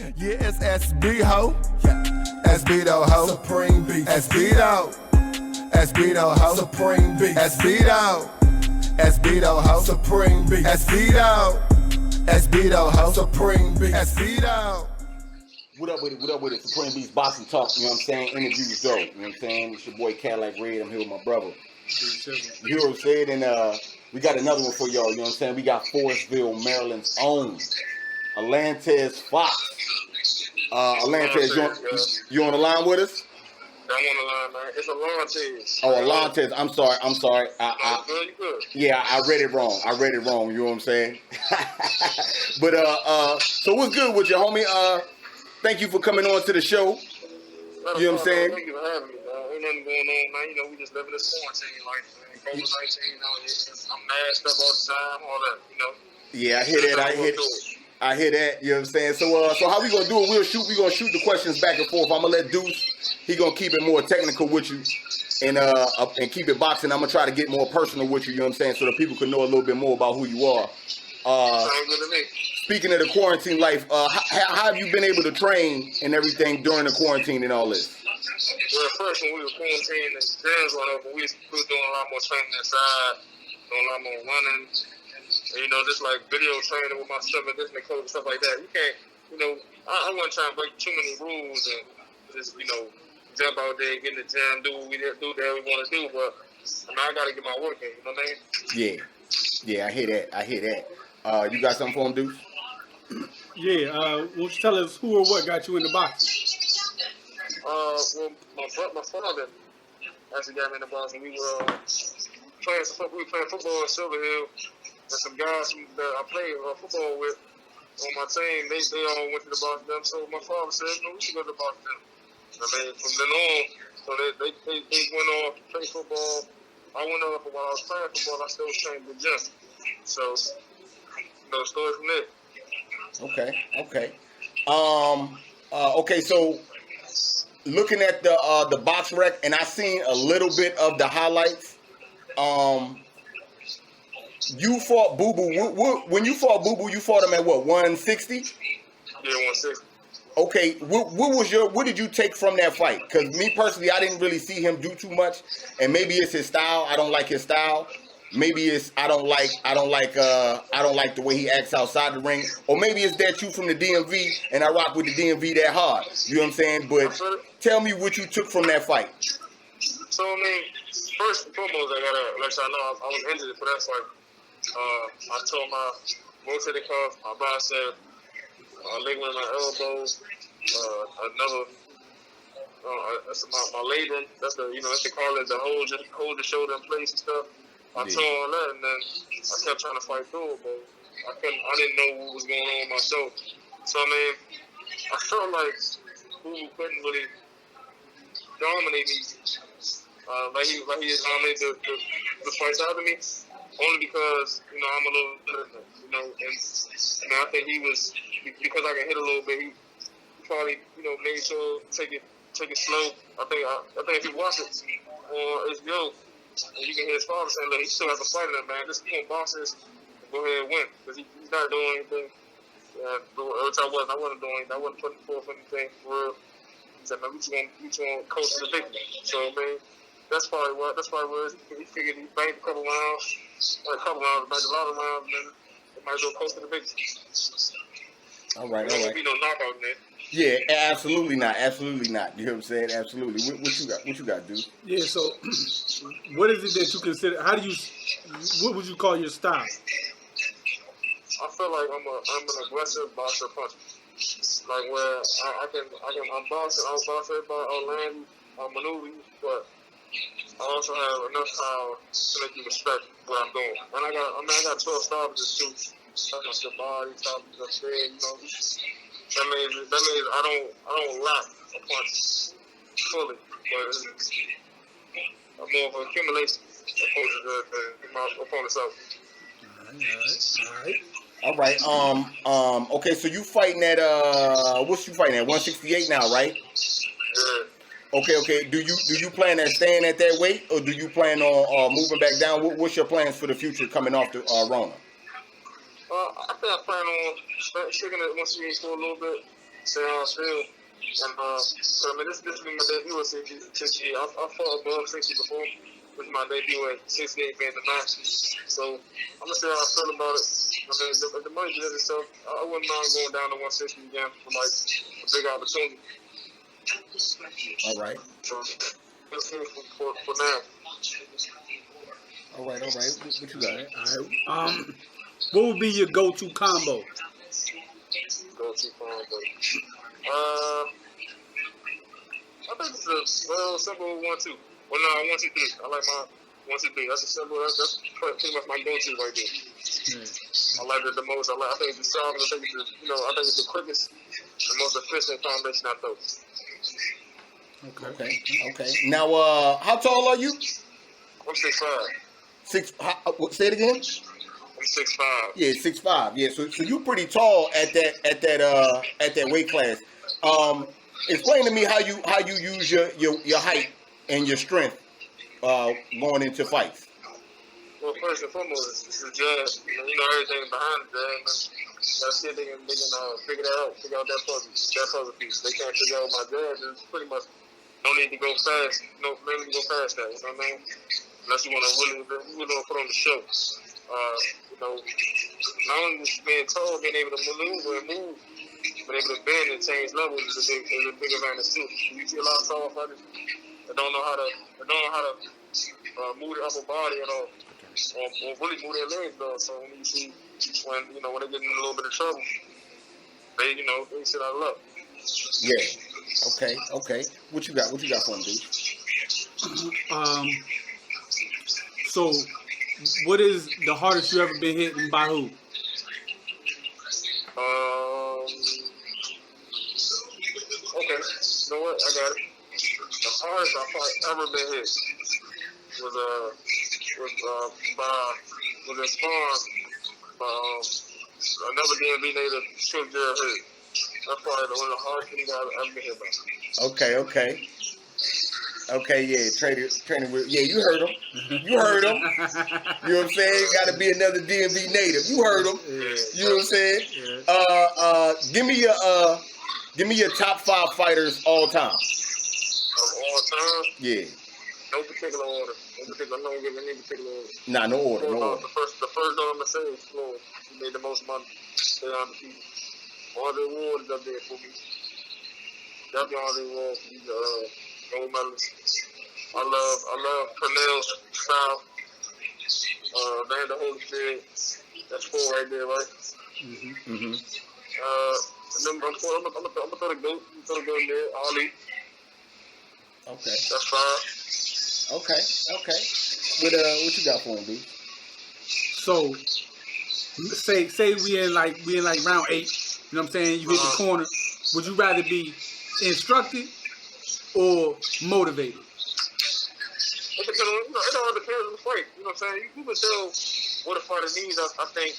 Yeah, it's SBho. SBthoHQ. Supreme beat. SBtho. SBthoHQ. Supreme beat. SBtho. SBthoHQ. Supreme beat. SBtho. SBthoHQ. Supreme beat. SBtho. What up with it? What up with it? Supreme Beats Boxing Talk, you know what I'm saying? Interviews dope, you know what I'm saying? It's your boy Cadillac Red. I'm here with my brother. You hear what I'm saying? And we got another one for y'all, you know what I'm saying? We got Forestville, Maryland's own Alantez Fox. Alantez, you on the line with us? I'm on the line, man. It's Alantez. Oh, Alantez. I'm sorry. Yeah, I read it wrong. You know what I'm saying? But so what's good with you, homie? Thank you for coming on to the show. You know what I'm saying? Thank you for having me, man. Ain't nothing going on, man. You know, we just living this quarantine life, man. COVID-19, you know, I'm masked up all the time, all that, you know. Yeah, I hear that. I hear that. You know what I'm saying? So how we gonna do it? We're gonna shoot the questions back and forth. I'm gonna let Deuce. He gonna keep it more technical with you, and keep it boxing. I'm gonna try to get more personal with you. You know what I'm saying? So that people can know a little bit more about who you are. Sounds good to me. Speaking of the quarantine life, how have you been able to train and everything during the quarantine and all this? Well, first when we were quarantined, the gyms went open. We was doing a lot more training inside, doing a lot more running. And, you know, just like video training with my stuff and this and coach and stuff like that. You can't, you know, I wasn't trying to break too many rules and just, you know, jump out there, get in the gym, do what we want to do. But I mean, I got to get my work in. You know what I mean? Yeah, I hear that. You got something for him, Deuce? Yeah, won't you tell us who or what got you into boxing? Well, my father actually got me into boxing. We were playing football in Silver Hill, and some guys that I played football with on my team, they all went to the boxing. So my father said, "No, we should go to the boxing." I mean, from then on, so they went off to play football. I went off, but while I was playing football, I still was training the gym. So, you know, story from there. Okay. So looking at the box rec, and I seen a little bit of the highlights. You fought Boo Boo. When you fought Boo Boo, you fought him at what, 160? Yeah, 160. Okay, what did you take from that fight? Because me personally, I didn't really see him do too much, and maybe it's his style. I don't like his style. Maybe it's I don't like the way he acts outside the ring, or maybe it's that you from the DMV and I rock with the DMV that hard. You know what I'm saying? But tell me what you took from that fight. So I mean, first and foremost, I gotta let y'all know I was injured for that fight. I tore my rotator cuff, my bicep, ligament in my elbow, my labrum. That's the cartilage that hold the shoulder in place and stuff. I tore all that, and then I kept trying to fight through it, but I didn't know what was going on with my shoulder. So I mean, I felt like Boo couldn't really dominate me, like he dominated the fights out of me, only because I'm a little different, and I think he was, because I can hit a little bit, he probably made sure take it slow. I think if you watch it on HBO. And you can hear his father saying, "Look, he still has a fight in him, man. Just keep on boxing, go ahead and win." Because he's not doing anything. Which I wasn't doing anything. I wasn't putting forth anything for real. He said, "Man, we just want to coach the big man." So, man, that's probably what he figured he banked a couple rounds, banked a lot of rounds, and then they might as well coach to the big man. All right. There be no knockout in there. Yeah, absolutely not. You know what I'm saying? Absolutely. What you got, dude? Yeah. So, what is it that you consider? What would you call your style? I feel like I'm an aggressive boxer puncher. Like where I'm boxing, I'll box everybody, I'll land, I'll maneuver you, but I also have enough power to make you respect what I'm doing. And I got 12 stoppages too. Touch your body, stoppages upstairs, That means I don't lock a punch fully, but it's more of an accumulation opposed to my opponent's out. All right. Okay, so you fighting at what's you fighting at? 168 now, right? Yeah. Okay. Do you plan on staying at that weight, or do you plan on moving back down? What's your plans for the future coming off the Rona? I think I plan on sticking at 168 for a little bit. see how I feel. And so I mean, this is my debut at 60. I fought above 60 before. This is my debut at 68 being the max. So I'm gonna see how I feel about it. I mean, if the money does itself, I wouldn't mind going down to 160 again for like a big opportunity. All right. So let's see for now. All right. What you got? All right. What would be your go-to combo? Go-to combo. I think it's a simple 1-2. Well, no, 1-2-3. I like my 1-2-3. That's a simple. That's pretty much my go-to right there. I like it the most. I think it's the softest. I think it's the quickest and most efficient combination I throw. Okay. Now, how tall are you? I'm 6'5". Say it again. I'm 6'5". Yeah, 6'5". Yeah, so you pretty tall at that weight class. Explain to me how you use your height and your strength going into fights. Well, first and foremost, it's the jab. You know everything behind the jab. Gotta see if they can figure that out. Figure out that puzzle piece. They can't figure out my jab. It's pretty much no need to go fast. No need to go fast. That, you know what I mean? Unless you want to really put on the show. Not only just being tall, being able to maneuver and move, but able to bend and change levels is a big advantage too. You see a lot of tall fighters that don't know how to move their upper body at all, or really move their legs though. So when you see when they get in a little bit of trouble, they sit out of luck. Yeah. Okay. What you got for him, dude? So, what is the hardest you ever been hit and by who? Okay. You know what? I got it. The hardest I've probably ever been hit was in Spawn by another DMV native, Swift Jared Hood. That's probably one of the hardest things I've ever been hit by. Okay, yeah, training with, yeah, you heard him. You know what I'm saying? Got to be another DMV native. You heard him. You know what I'm saying? Give me your top 5 fighters all time. Of all time? Yeah. No particular order. I'm not giving any particular order. Nah, no order. The first one I'm gonna say is Floyd. He made the most money. Stay on the people. Andre Ward is up there for me. Definitely Andre Ward. He's gold medalist. I love Pernell's style. Van the Holy Spirit. That's 4 right there, right? And then I'm gonna throw the goat. In there. Ali. Okay. That's 5. Okay. What you got for him, dude? So, say we in like round 8. You know what I'm saying? You hit the corner. Would you rather be instructed or motivated? It all depends on the fight. You know what I'm saying? You can tell what a fighter needs. I think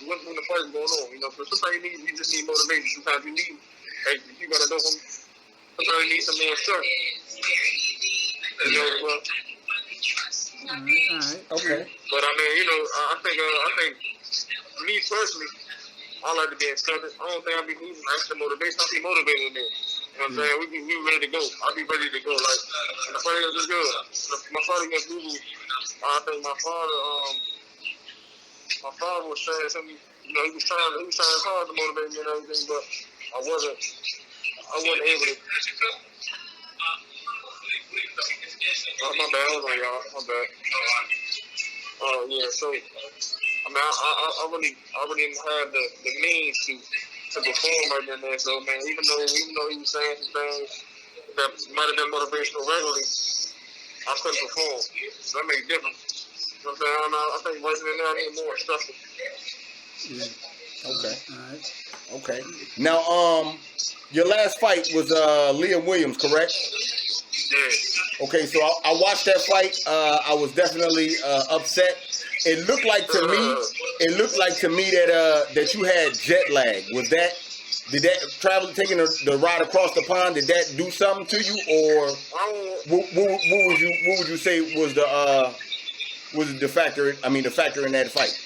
when the fight is going on. You know, for sometimes you just need motivation. Sometimes you gotta know them. Sometimes you need some more instruction. You know, well. All right. Okay. But I mean, I think me personally, I like to be instructed. I don't think I'll be losing extra motivation. I'll be motivated in there. You know what I'm saying? We ready to go. I'll be ready to go. Like, the fight is good. My fight against Lulu, I think my father was saying something. He was trying his hard to motivate me and everything, but I wasn't able to. My bad, hold on, y'all. My bad. Yeah. So, I mean, I really didn't have the means to perform right then and there. So, man, even though he was saying some things that might have been motivational regularly, I couldn't perform. So that makes a difference. You know what I'm saying? I think right then and there I need more instruction. Yeah. Okay. All right. Okay. Now, your last fight was Liam Williams, correct? Yeah. Okay, so I watched that fight. I was definitely upset. It looked like to me that you had jet lag. Did that taking the ride across the pond, did that do something to you, or what would you say was the factor? I mean, the factor in that fight.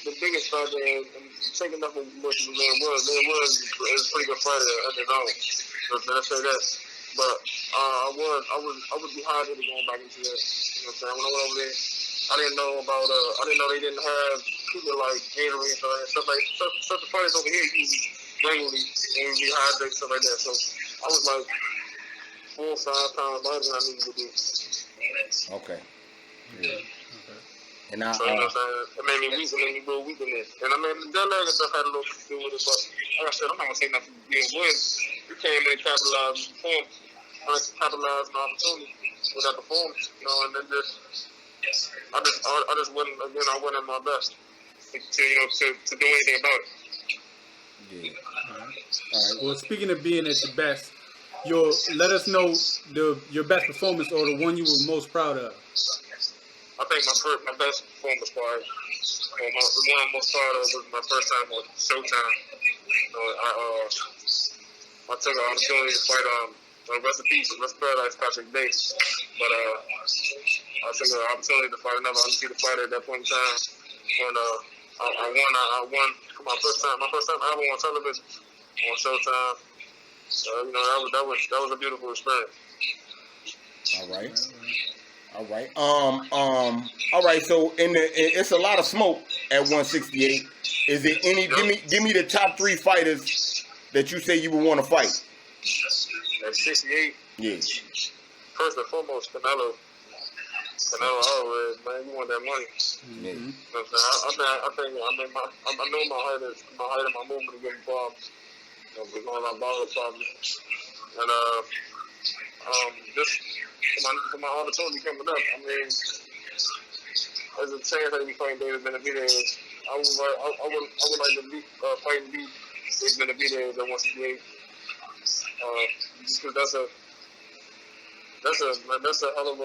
The biggest factor is taking up as much as man was. Man was a pretty good fighter at his own. So let's say that. But I would be hard headed going back into that. You know what I'm saying? When I went over there, I didn't know they didn't have people like Gatorade and stuff like stuff the fighters over here use regularly and we hydrate stuff like that. So I was like 4 or 5 pounds lighter than I needed to be. Okay. Yeah. And I, so, you know what I'm saying? It made me weak, it made me real weak in it. And I mean, that leg and stuff had a little to do with it, but like I said, I'm not going to say nothing to begin with. We came in and capitalized on the performance. I capitalized on the opportunity without the performance, you know, and then I just wasn't, again, I wasn't at my best to do anything about it. Yeah. All right. Well, speaking of being at your best, let us know your best performance or the one you were most proud of. I think my best performance part, the one I'm most proud of was my first time on Showtime. I took an opportunity to fight rest in peace, rest in paradise, Patrick Bates. But I took an opportunity to fight another undefeated fighter at that point in time. When I won for my first time ever on television on Showtime. So, you know, that was a beautiful experience. All right. So it's a lot of smoke at 168. Is it any? Give me the top 3 fighters that you say you would want to fight. At 68. Yeah. First and foremost, Canelo Alvarez, man, you want that money. Yeah. You know what I'm saying? I know my height and my movement is getting problems. We're going on ball problems. And just for my opportunity coming up, I mean, there's a chance that we fighting David Benavidez. I would like to beat David Benavidez at 168. Just because that's a hell of a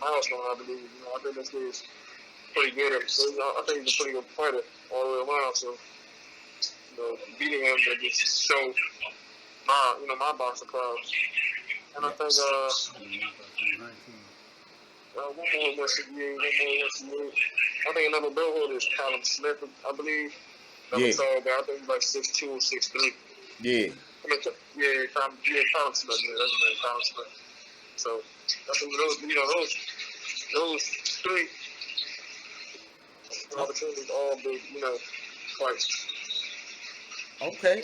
milestone, I believe. You know, I think this is pretty good. I think he's a pretty good fighter all the way around. So, you know, beating him to just show my boxing prowess. And I think one more 168. I think another bellwether is Callum Smith, I believe. That's a tall guy. I think he's like 6'2" or 6'3". Yeah. Callum Smith. Yeah, that's his name, Callum Smith. So I think those 3 opportunities, all big, fights. Okay.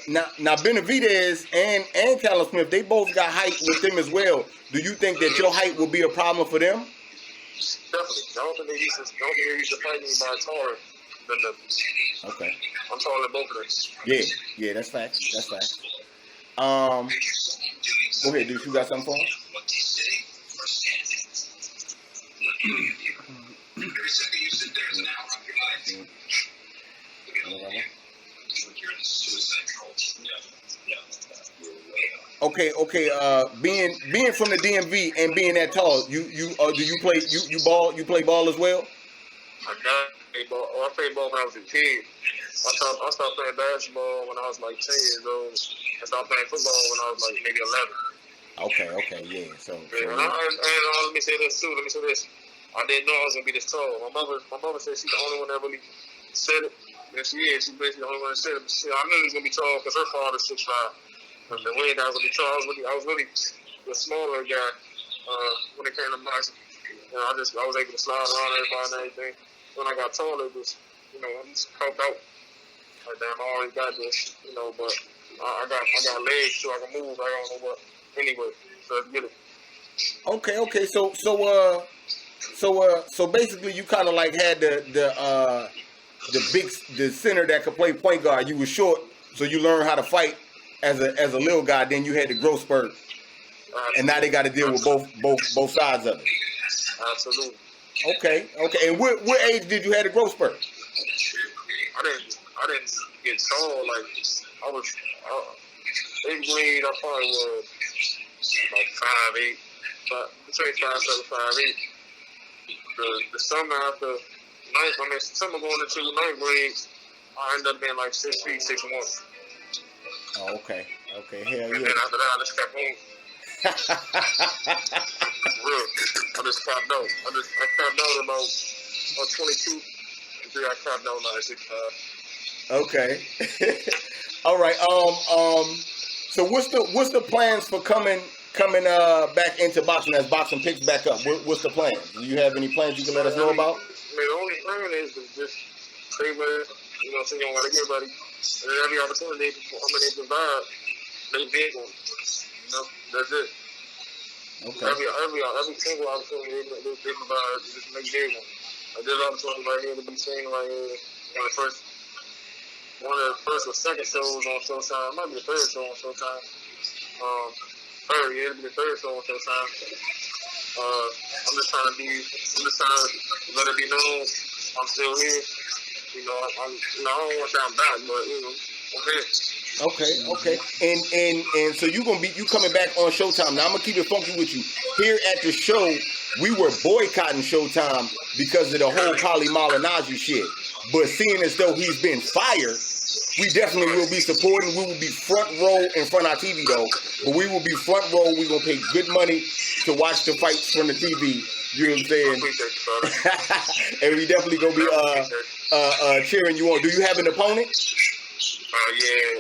Now Benavidez and Callum Smith, they both got height with them as well. Do you think that your height will be a problem for them? Definitely. I don't think they used to fight me by taller than them. Okay. I'm taller than both of them. Yeah, that's facts. Go ahead, Deuce. You got something for him? Okay. Being from the DMV and being that tall, you play ball as well? I played ball. I played ball when I was a kid. I started playing basketball when I was like 10 years old. I started playing football when I was like maybe 11. Okay, yeah. So and let me say this too. I didn't know I was gonna be this tall. My mother said she's the only one that really said it. And she is. She's basically the only one that said it. I knew he was gonna be tall because her father's 6'5". And the way that I was gonna be tall, I was really the smaller guy when it came to boxing. I was able to slide around everybody and everything. When I got taller, I just helped out. Like, damn, I already got this, but I got legs so I can move. I don't know what. Anyway, so let's get it. Okay. So basically, you kind of like had the center that could play point guard. You were short, so you learned how to fight as a little guy. Then you had the growth spurt, and now they got to deal with both sides of it. Absolutely. Okay. And what age did you have the growth spurt? I didn't get tall. Like, I was 8th grade. I probably was like 5'8", but between 5'7", 5'8". The summer after 9th, summer going into 9th grade, I ended up being like 6 feet, 6'1". Oh, okay. Hell yeah. And then after that, I just kept on. Real. I just capped out. I capped out about 22, 63. I capped out 965. Okay. All right. So what's the plans for coming back into boxing as boxing picks back up? What's the plan? Do you have any plans you can let us know about? The only plan is to just stay with, so you don't gotta get everybody. And every opportunity they provide, they big on. That's it. Okay. Every single opportunity they provide, just make big on. Like there's opportunity right here to be seen right here. One of the first or second shows on Showtime. Might be the third show on Showtime. It'll be the third show on Showtime. I'm just trying to let it be known I'm still here. I don't want to say I'm back, but I'm here. Okay. And so you coming back on Showtime. Now I'm gonna keep it funky with you. Here at the show, we were boycotting Showtime because of the whole Kali Malignaggi shit. But seeing as though he's been fired, we definitely will be supporting. We will be front row in front of our TV though. But we will be front row. We're gonna pay good money to watch the fights from the TV. You know what I'm saying? And we definitely gonna be cheering you on. Do you have an opponent? Yeah.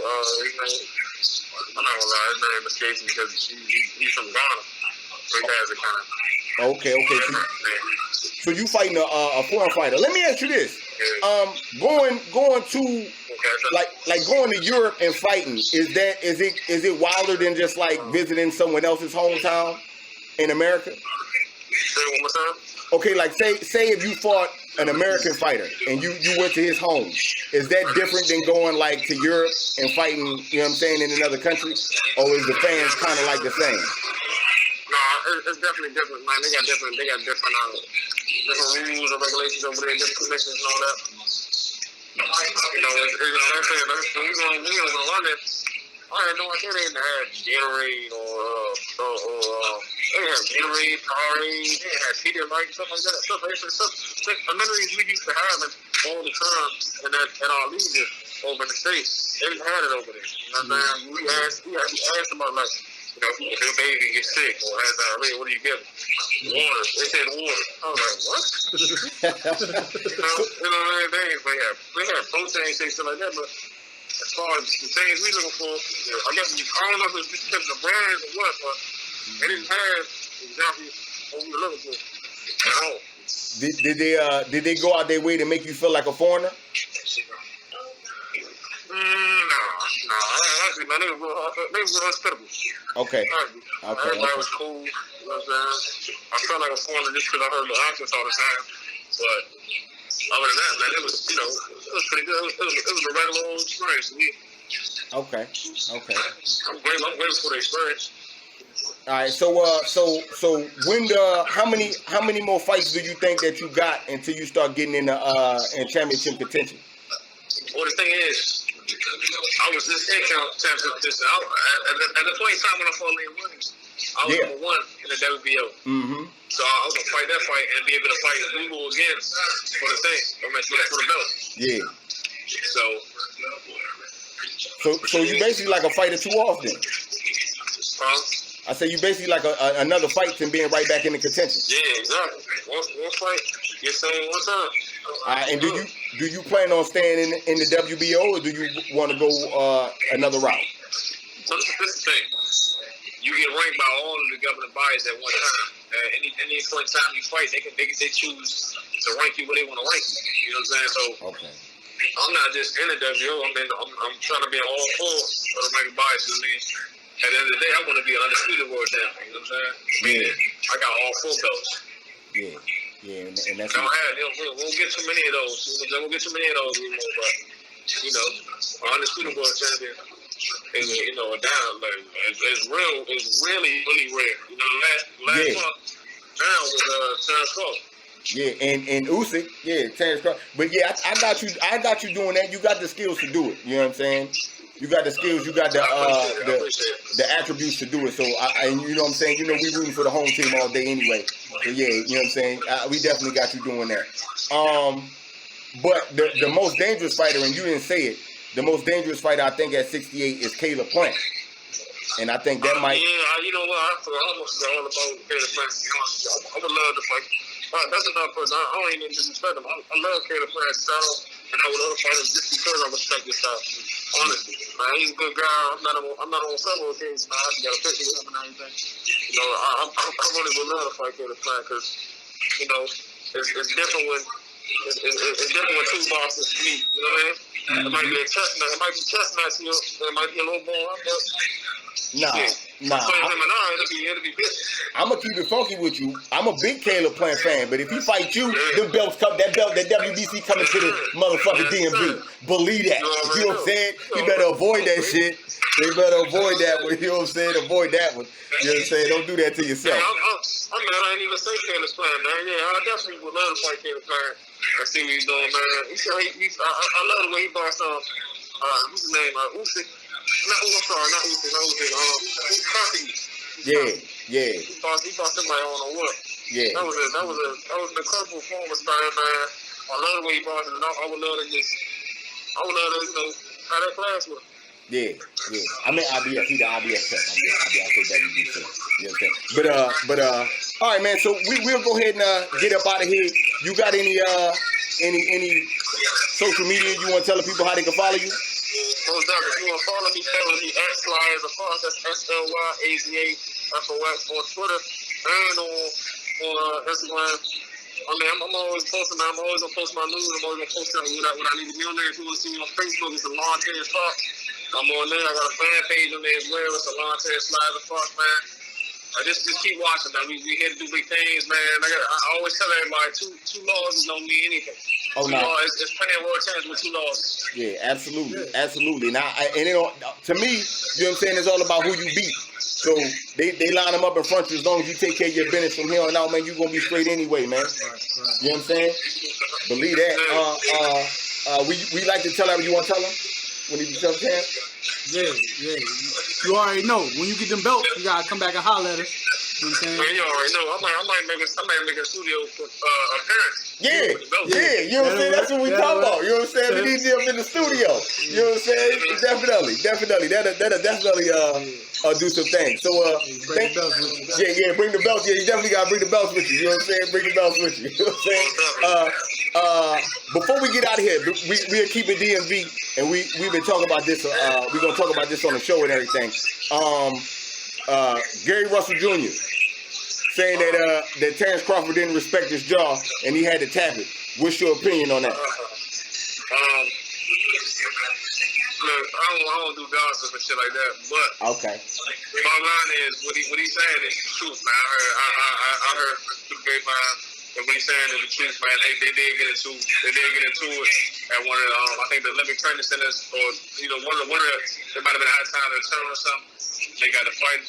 I'm not gonna lie. His name escapes me because he's from Ghana, so he has a kind of. Okay. So you fighting a foreign fighter. Let me ask you this. Going to like going to Europe and fighting, is it wilder than just like visiting someone else's hometown in America? Say it one more time. Okay, like say if you fought an American fighter and you went to his home, is that different than going like to Europe and fighting, you know what I'm saying, in another country? Or is the fans kind of like the same? No, it's definitely different, man. They got different rules and regulations over there, different commissions and all that. It's when we go to London, I had no idea they didn't have Gatorade or they had Gatorade, Powerade, they had Pedialyte, stuff like that. Stuff amenities we used to have all the time at our leisure over in the States. They didn't have it over there. You know what I'm saying? We asked about like, if your baby gets sick or has diarrhea, what do you give them? Water. They said water. I was like, what? They have protein shakes and like that, but as far as the things we looking for, I guess I don't know if it's just because of the brands or what, but they didn't have exactly what we were looking for at all. Did they go out their way to make you feel like a foreigner? No. Actually, man, they were hospitable. Okay. Everybody was cool. You know what I'm saying? I felt like a foreigner just because I heard the accents all the time. But other than that, man, it was pretty good. It was a regular old experience to me. Okay. I'm grateful for the experience. All right. So when how many more fights do you think that you got until you start getting in championship contention? Well, the thing is, I was this championship contention. At the point in time when I fought Leon Williams, I was number one in the WBO. Mm-hmm. So I was gonna fight that fight and be able to fight Lugo again for the thing, for the belt. Yeah. So you basically like a fighter too often. I say you basically like another fight and being right back in the contention. Yeah, exactly. One fight, get same one time. And do you plan on staying in the WBO or do you want to go another route? So this is the thing. You get ranked by all of the governing bodies at one time. Any point in time you fight, they choose to rank you where they want to rank you. You know what I'm saying? So okay. I'm not just in the WBO. I'm trying to be in all four of the ranking bodies. I mean, at the end of the day, I want to be an undisputed world champion. You know what I'm saying? Yeah. I got all four belts. Yeah, and that's. We won't get too many of those. We won't get too many of those anymore. But undisputed world champion. Is down like it's real. It's really rare. Last month down was Terrence Crawford. Yeah, and Usyk, Terrence Crawford. But yeah, I got you doing that. You got the skills to do it. You know what I'm saying? You got the skills. You got the attributes to do it. So and you know what I'm saying. We rooting for the home team all day anyway. So yeah, you know what I'm saying. We definitely got you doing that. But the most dangerous fighter, and you didn't say it. The most dangerous fighter, I think, at 68 is Caleb Plant. And I think that might... Yeah, you know what? I almost forgot all about Caleb Plant. I would love to fight. That's another person. I don't even disrespect him. I love Caleb Plant's style, and I would other fighters just because I respect his style. Honestly, man, he's a good guy. I'm not on several occasions, man. I actually got a picture with him and everything. You know, I really would love to fight Caleb Plant because, you know, it's different when it's different when two boxers meet. You know what I mean? It might be a chess match. It might be chess match. You know, it might be a little ball. Nah. It'll be good. I'm gonna keep it funky with you. I'm a big Caleb Plant fan, but if he fight you, them belts come. That WBC coming to the motherfucking DMV. Believe that. You know what I'm saying? You better avoid that shit. You better avoid that one. You know what I'm saying? Avoid that one. You know what I'm saying? Don't do that to yourself. I ain't even say Caleb Plant, man. Yeah, I definitely would love to fight Caleb Plant. I see what he's doing, man. I love the way he boxed off. What's his name? Usyk. Not Usyk. Yeah. He boxed somebody on what? Yeah. That was an incredible performance by him, man. I love the way he boxed, and I would love to you know, have that class with him. Yeah. I mean, IBF. He the IBF test. I say WBC. You know what I'm saying? But all right, man. So we'll go ahead and get up out of here. You got any social media you want to tell the people how they can follow you? If you want to follow me at Alantez Fox. That's SLYAZAFOX on Twitter and on Instagram. I mean, I'm always posting. I'm always gonna post my news. I'm always gonna post what I need to be on there. If you want to see me on Facebook, it's Alantez Fox. I'm on there. I got a fan page on there as well. It's Alantez Fox, man. Just keep watching, man. We here to do big things, man. I always tell everybody, two losses don't mean anything. Oh no, it's plenty of world champs with 2 losses. Yeah, absolutely. Now, to me, you know what I'm saying, it's all about who you beat. So they line them up in front of you. As long as you take care of your business from here on out, man, you're gonna be straight anyway, man. You know what I'm saying? Believe that. We like to tell them. You want to tell them when you tell them? Yeah. You already know. When you get them belts, you gotta come back and holler at us. You know what I'm saying? Man, you already know. I might make a studio appearance. Yeah, you know what I'm saying? That's what we talking about. You know what I'm saying? We need them in the studio. You know what I'm saying? Definitely. That'll definitely do some things. So bring the belts with you. Bring the belts. Yeah, you definitely gotta bring the belts with you. You know what I'm saying? Bring the belts with you. You know what I'm saying? Before we get out of here, we'll keep it DMV, and we've been talking about this. We're gonna talk about this on the show and everything. Gary Russell Jr. saying that Terrence Crawford didn't respect his jaw and he had to tap it. What's your opinion on that? Look, I don't do gossip and shit like that, but okay. Bottom line is what he's saying is the truth, man. I heard the grapevine, and what he's saying is the truth, man. They did get into it at one of the I think the Olympic training centers, or one of the it might have been a high time to return or something. They got to fight.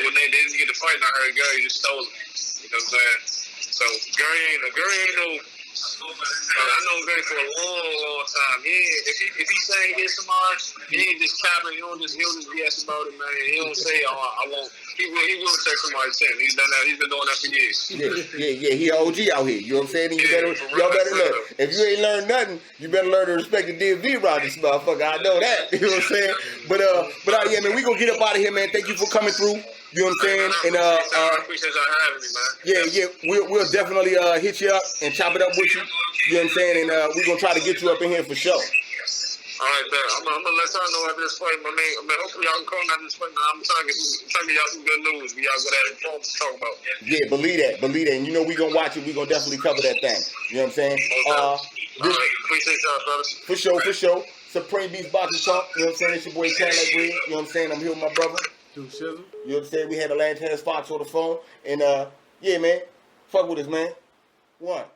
When they didn't get to fight, I heard Gary just stole it. You know what I'm saying? So Gary ain't no. I know Gary for a long time. Yeah, if he's saying he hit somebody, he ain't just capping. He don't just BS about it, man. He don't say, I won't. He will take somebody's chance. He's done that. He's been doing that for years. Yeah. He an OG out here. You know what I'm saying? Y'all better learn. If you ain't learned nothing, you better learn to respect the DMV around this motherfucker. I know that. You know what I'm saying? But yeah, man, we gonna get up out of here, man. Thank you for coming through. You know what I'm saying? And I appreciate y'all having me, Yeah. man. We'll definitely hit you up and chop it up with you. You know what I'm saying? And we're gonna try to get you up in here for sure. All right, man. I'm gonna let y'all know after this fight, my man. Hopefully y'all can call me after this fight, man. I'm trying to get y'all some good news. We y'all got that important to talk about. Yeah, believe that. And you know we gonna watch it. We gonna definitely cover that thing. You know what I'm saying? All right. Appreciate y'all, fellas. For sure. Supreme Beast Boxing Talk. You know what I'm saying? It's your boy Cadillac Breed. You know what I'm saying? I'm here with my brother. Deuce Lac. You know what I'm saying? We had Alantez Fox on the phone. And yeah, man. Fuck with us, man. What?